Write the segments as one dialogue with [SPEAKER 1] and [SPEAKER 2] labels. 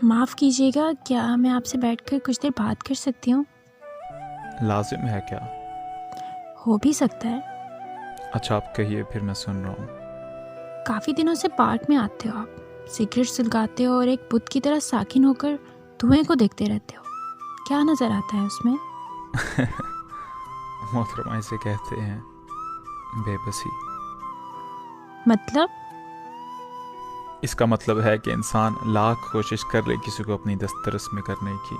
[SPEAKER 1] माफ़ कीजिएगा, क्या मैं आपसे बैठकर कुछ देर बात कर सकती हूँ?
[SPEAKER 2] लाजिम है क्या?
[SPEAKER 1] हो भी सकता है।
[SPEAKER 2] अच्छा, आप कहिए, फिर मैं सुन रहा हूँ।
[SPEAKER 1] काफ़ी दिनों से पार्क में आते हो आप, सिगरेट सुलगाते हो और एक बुत की तरह साकिन होकर धुएं को देखते रहते हो। क्या नज़र आता है उसमें?
[SPEAKER 2] मोहतरमा, इसे कहते हैं बेबसी।
[SPEAKER 1] मतलब?
[SPEAKER 2] इसका मतलब है कि इंसान लाख कोशिश कर ले किसी को अपनी दस्तरस में करने की,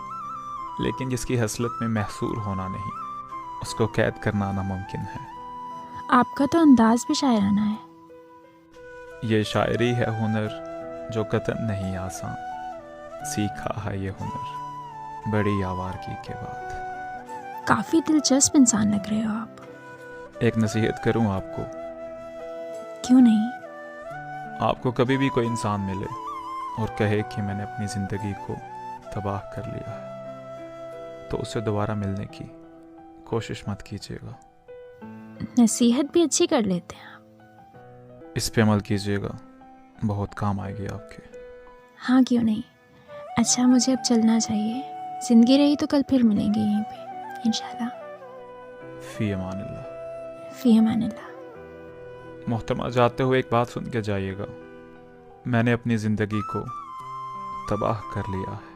[SPEAKER 2] लेकिन जिसकी हसलत में महसूर होना नहीं, उसको कैद करना नामुमकिन है।
[SPEAKER 1] आपका तो अंदाज भी शायराना है।
[SPEAKER 2] ये शायरी है हुनर जो कतन नहीं आसान, सीखा है ये हुनर बड़ी आवारगी के बाद।
[SPEAKER 1] काफ़ी दिलचस्प इंसान लग रहे हो आप।
[SPEAKER 2] एक नसीहत करूं आपको।
[SPEAKER 1] क्यों नहीं?
[SPEAKER 2] आपको कभी भी कोई इंसान मिले और कहे कि मैंने अपनी ज़िंदगी को तबाह कर लिया है, तो उससे दोबारा मिलने की कोशिश मत कीजिएगा।
[SPEAKER 1] नसीहत भी अच्छी कर लेते हैं आप।
[SPEAKER 2] इस पे अमल कीजिएगा, बहुत काम आएगी आपके।
[SPEAKER 1] हाँ, क्यों नहीं। अच्छा, मुझे अब चलना चाहिए। ज़िंदगी रही तो कल फिर मिलेंगे यहीं पे इंशाल्लाह।
[SPEAKER 2] फ़ी अमानिल्लाह।
[SPEAKER 1] फ़ी अमानिल्लाह।
[SPEAKER 2] मोहतरमा, जाते हुए एक बात सुन के जाइएगा। मैंने अपनी ज़िंदगी को तबाह कर लिया है।